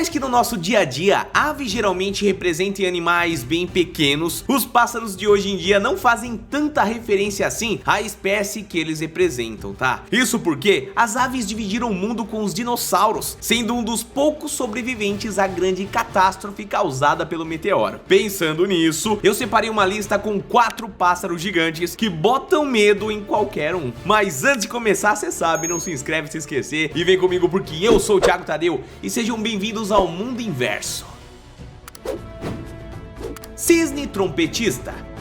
mais que no nosso dia a dia, aves geralmente representem animais bem pequenos, os pássaros de hoje em dia não fazem tanta referência assim à espécie que eles representam, tá? Isso porque as aves dividiram o mundo com os dinossauros, sendo um dos poucos sobreviventes à grande catástrofe causada pelo meteoro. Pensando nisso, eu separei uma lista com 4 pássaros gigantes que botam medo em qualquer um. Mas antes de começar, você sabe, não se inscreve se esquecer e vem comigo porque eu sou o Thiago Tadeu e sejam bem-vindos ao Mundo Inverso. Cisne trompetista.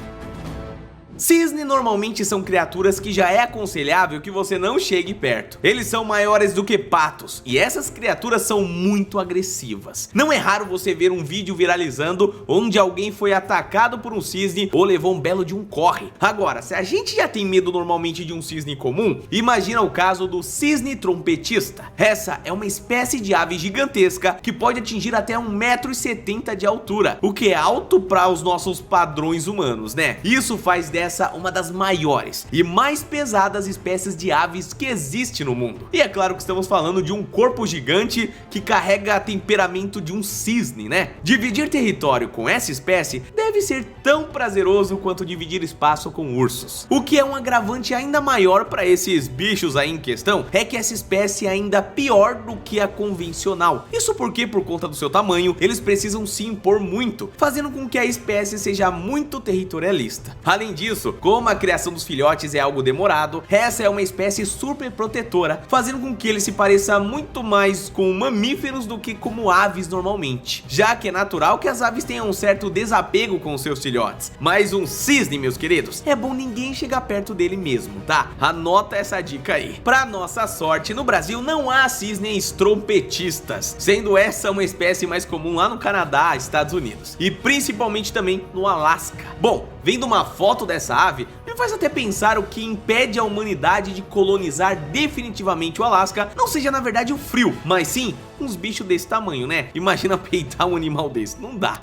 Cisne normalmente são criaturas que já é aconselhável que você não chegue perto. Eles são maiores do que patos e essas criaturas são muito agressivas. Não é raro você ver um vídeo viralizando onde alguém foi atacado por um cisne ou levou um belo de um corre. Agora, se a gente já tem medo normalmente de um cisne comum, imagina o caso do cisne trompetista. Essa é uma espécie de ave gigantesca que pode atingir até 1,70 m de altura, o que é alto para os nossos padrões humanos, né? Isso faz dessa uma das maiores e mais pesadas espécies de aves que existe no mundo. E é claro que estamos falando de um corpo gigante que carrega temperamento de um cisne, né? Dividir território com essa espécie deve ser tão prazeroso quanto dividir espaço com ursos. O que é um agravante ainda maior para esses bichos aí em questão é que essa espécie é ainda pior do que a convencional. Isso porque, por conta do seu tamanho, eles precisam se impor muito, fazendo com que a espécie seja muito territorialista. Além disso, como a criação dos filhotes é algo demorado, essa é uma espécie super protetora, fazendo com que ele se pareça muito mais com mamíferos do que como aves normalmente, já que é natural que as aves tenham um certo desapego com os seus filhotes. Mas um cisne, meus queridos, é bom ninguém chegar perto dele mesmo, tá? Anota essa dica aí. Pra nossa sorte, no Brasil não há cisnes trompetistas, sendo essa uma espécie mais comum lá no Canadá, Estados Unidos, e principalmente também no Alasca. Bom, vendo uma foto dessa ave, me faz até pensar o que impede a humanidade de colonizar definitivamente o Alasca não seja na verdade o frio, mas sim uns bichos desse tamanho, né? Imagina peitar um animal desse, não dá.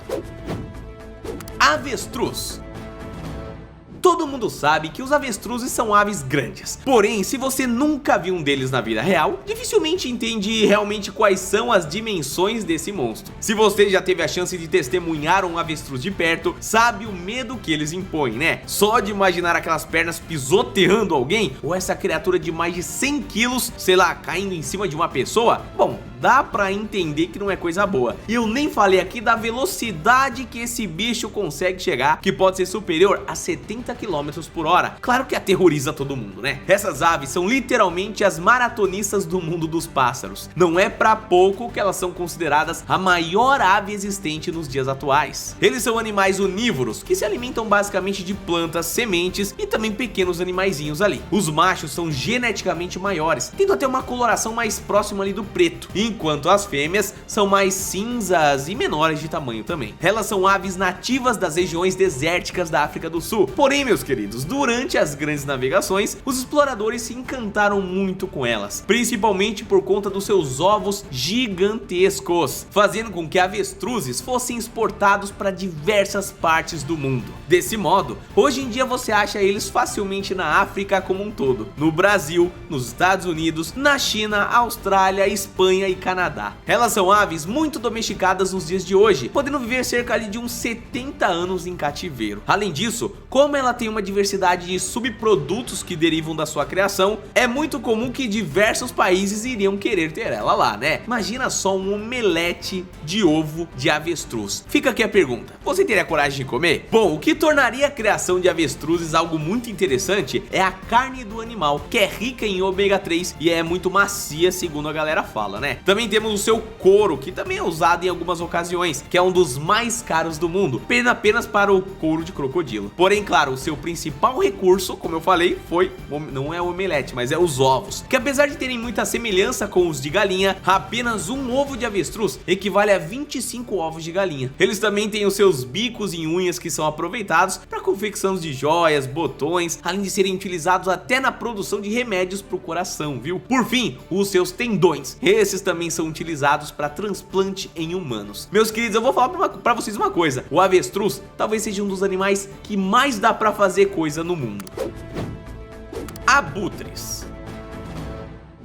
Avestruz. Todo mundo sabe que os avestruzes são aves grandes, porém, se você nunca viu um deles na vida real, dificilmente entende realmente quais são as dimensões desse monstro. Se você já teve a chance de testemunhar um avestruz de perto, sabe o medo que eles impõem, né? Só de imaginar aquelas pernas pisoteando alguém, ou essa criatura de mais de 100 quilos, sei lá, caindo em cima de uma pessoa, bom, dá pra entender que não é coisa boa. E eu nem falei aqui da velocidade que esse bicho consegue chegar, que pode ser superior a 70 km/h. Claro que aterroriza todo mundo, né? Essas aves são literalmente as maratonistas do mundo dos pássaros. Não é pra pouco que elas são consideradas a maior ave existente nos dias atuais. Eles são animais onívoros, que se alimentam basicamente de plantas, sementes e também pequenos animaizinhos ali. Os machos são geneticamente maiores, tendo até uma coloração mais próxima ali do preto, enquanto as fêmeas são mais cinzas e menores de tamanho também. Elas são aves nativas das regiões desérticas da África do Sul. Porém, meus queridos, durante as grandes navegações, os exploradores se encantaram muito com elas, principalmente por conta dos seus ovos gigantescos, fazendo com que avestruzes fossem exportados para diversas partes do mundo. Desse modo, hoje em dia você acha eles facilmente na África como um todo, no Brasil, nos Estados Unidos, na China, Austrália, Espanha e Canadá. Elas são aves muito domesticadas nos dias de hoje, podendo viver cerca ali de uns 70 anos em cativeiro. Além disso, como ela tem uma diversidade de subprodutos que derivam da sua criação, é muito comum que diversos países iriam querer ter ela lá, né? Imagina só um omelete de ovo de avestruz. Fica aqui a pergunta, você teria coragem de comer? Bom, o que tornaria a criação de avestruzes algo muito interessante é a carne do animal, que é rica em ômega 3 e é muito macia, segundo a galera fala, né? Também temos o seu couro, que também é usado em algumas ocasiões, que é um dos mais caros do mundo, pena apenas para o couro de crocodilo. Porém, claro, o seu principal recurso, como eu falei, não é o omelete, mas é os ovos, que apesar de terem muita semelhança com os de galinha, apenas um ovo de avestruz equivale a 25 ovos de galinha. Eles também têm os seus bicos e unhas que são aproveitados para confecção de joias, botões, além de serem utilizados até na produção de remédios para o coração, viu? Por fim, os seus tendões, esses também são utilizados para transplante em humanos. Meus queridos, eu vou falar para vocês uma coisa, o avestruz talvez seja um dos animais que mais dá para fazer coisa no mundo. Abutres.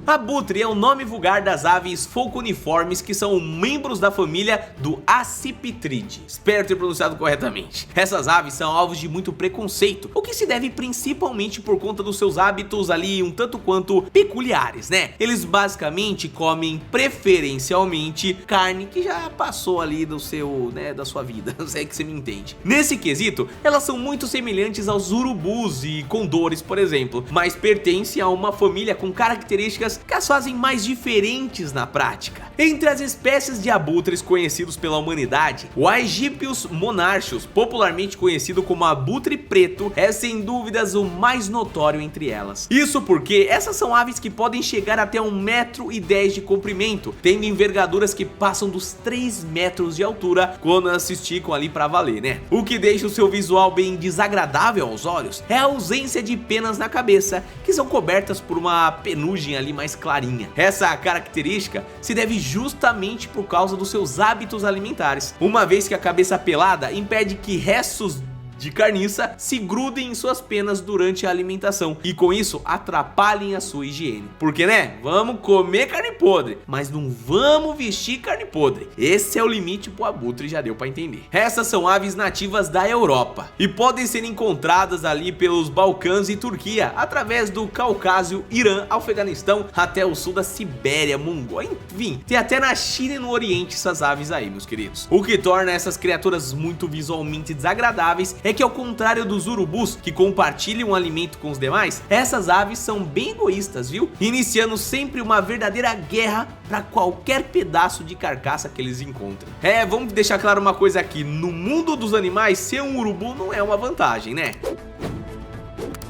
Abutre é o nome vulgar das aves falconiformes que são membros da família do Accipitridae. Espero ter pronunciado corretamente. Essas aves são alvos de muito preconceito, o que se deve principalmente por conta dos seus hábitos ali um tanto quanto peculiares, né? Eles basicamente comem preferencialmente carne que já passou ali do seu, né, da sua vida, não sei que você me entende. Nesse quesito, elas são muito semelhantes aos urubus e condores, por exemplo, mas pertencem a uma família com características que as fazem mais diferentes na prática. Entre as espécies de abutres conhecidos pela humanidade, o Aegyptius monarchus, popularmente conhecido como abutre preto, é sem dúvidas o mais notório entre elas. Isso porque essas são aves que podem chegar até 1,10 m de comprimento, tendo envergaduras que passam dos 3 metros de altura quando elas se esticam ali pra valer, né? O que deixa o seu visual bem desagradável aos olhos é a ausência de penas na cabeça, que são cobertas por uma penugem ali mais clarinha. Essa característica se deve justamente por causa dos seus hábitos alimentares, uma vez que a cabeça pelada impede que restos de carniça se grudem em suas penas durante a alimentação e com isso atrapalhem a sua higiene. Porque, né, vamos comer carne podre, mas não vamos vestir carne podre. Esse é o limite pro abutre, já deu pra entender. Essas são aves nativas da Europa e podem ser encontradas ali pelos Balcãs e Turquia, através do Cáucaso, Irã, Afeganistão, até o sul da Sibéria, Mongólia, enfim, tem até na China e no Oriente essas aves aí, meus queridos. O que torna essas criaturas muito visualmente desagradáveis é que, ao contrário dos urubus, que compartilham o alimento com os demais, essas aves são bem egoístas, viu? Iniciando sempre uma verdadeira guerra para qualquer pedaço de carcaça que eles encontrem. Vamos deixar claro uma coisa aqui, no mundo dos animais, ser um urubu não é uma vantagem, né?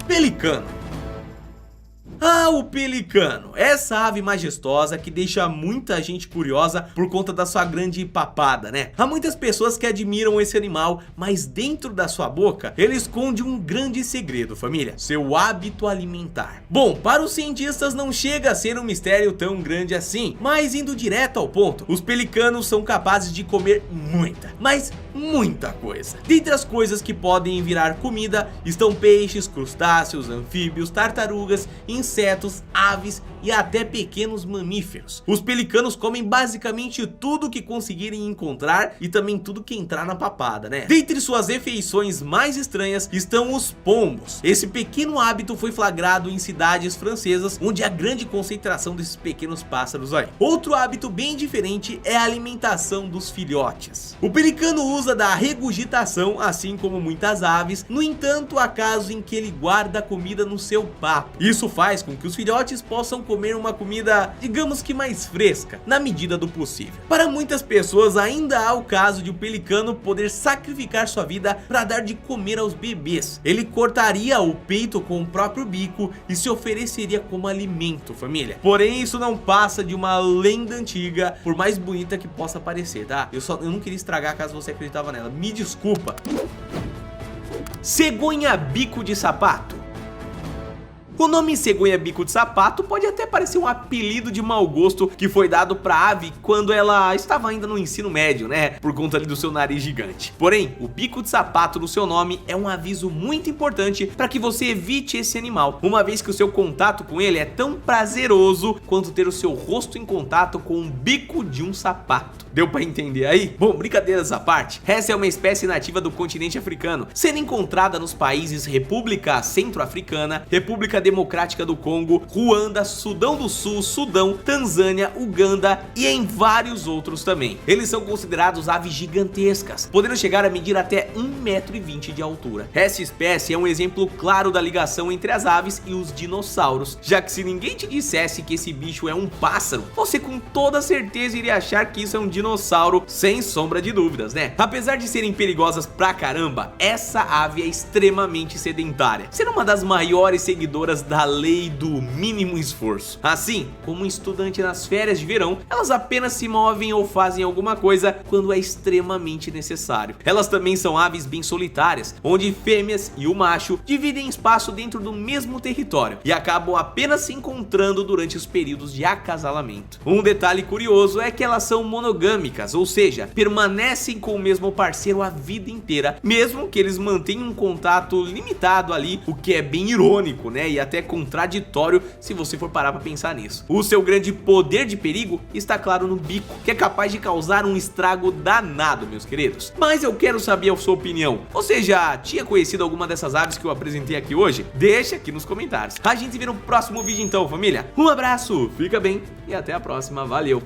Pelicano. Ah, o pelicano, essa ave majestosa que deixa muita gente curiosa por conta da sua grande papada, né? Há muitas pessoas que admiram esse animal, mas dentro da sua boca ele esconde um grande segredo, família: seu hábito alimentar. Bom, para os cientistas não chega a ser um mistério tão grande assim, mas indo direto ao ponto, os pelicanos são capazes de comer muita, mas muita coisa. Dentre as coisas que podem virar comida estão peixes, crustáceos, anfíbios, tartarugas, insetos, aves e até pequenos mamíferos. Os pelicanos comem basicamente tudo que conseguirem encontrar e também tudo que entrar na papada, né? Dentre suas refeições mais estranhas estão os pombos. Esse pequeno hábito foi flagrado em cidades francesas, onde há grande concentração desses pequenos pássaros aí. Outro hábito bem diferente é a alimentação dos filhotes. O pelicano usa da regurgitação, assim como muitas aves. No entanto, há casos em que ele guarda a comida no seu papo. Isso faz com que os filhotes possam comer uma comida, digamos que mais fresca, na medida do possível. Para muitas pessoas ainda há o caso de o pelicano poder sacrificar sua vida para dar de comer aos bebês. Ele cortaria o peito com o próprio bico e se ofereceria como alimento, família. Porém, isso não passa de uma lenda antiga, por mais bonita que possa parecer, tá? Eu não queria estragar caso você acreditava nela, me desculpa. Cegonha bico de sapato. O nome cegonha bico de sapato pode até parecer um apelido de mau gosto que foi dado pra ave quando ela estava ainda no ensino médio, né? Por conta ali do seu nariz gigante. Porém, o bico de sapato no seu nome é um aviso muito importante para que você evite esse animal, uma vez que o seu contato com ele é tão prazeroso quanto ter o seu rosto em contato com o bico de um sapato. Deu pra entender aí? Bom, brincadeiras à parte, essa é uma espécie nativa do continente africano, sendo encontrada nos países República Centro-Africana, República Democrática do Congo, Ruanda, Sudão do Sul, Sudão, Tanzânia, Uganda e em vários outros também. Eles são considerados aves gigantescas, podendo chegar a medir até 1,20 m de altura. Essa espécie é um exemplo claro da ligação entre as aves e os dinossauros, já que se ninguém te dissesse que esse bicho é um pássaro, você com toda certeza iria achar que isso é um dinossauro, sem sombra de dúvidas, né? Apesar de serem perigosas pra caramba, essa ave é extremamente sedentária, sendo uma das maiores seguidoras da lei do mínimo esforço. Assim, como um estudante nas férias de verão, elas apenas se movem ou fazem alguma coisa quando é extremamente necessário. Elas também são aves bem solitárias, onde fêmeas e o macho dividem espaço dentro do mesmo território e acabam apenas se encontrando durante os períodos de acasalamento. Um detalhe curioso é que elas são monogâmicas, ou seja, permanecem com o mesmo parceiro a vida inteira, mesmo que eles mantenham um contato limitado ali, o que é bem irônico, né? E até contraditório se você for parar pra pensar nisso. O seu grande poder de perigo está claro no bico, que é capaz de causar um estrago danado, meus queridos. Mas eu quero saber a sua opinião. Você já tinha conhecido alguma dessas aves que eu apresentei aqui hoje? Deixa aqui nos comentários. A gente se vê no próximo vídeo então, família. Um abraço, fica bem e até a próxima. Valeu!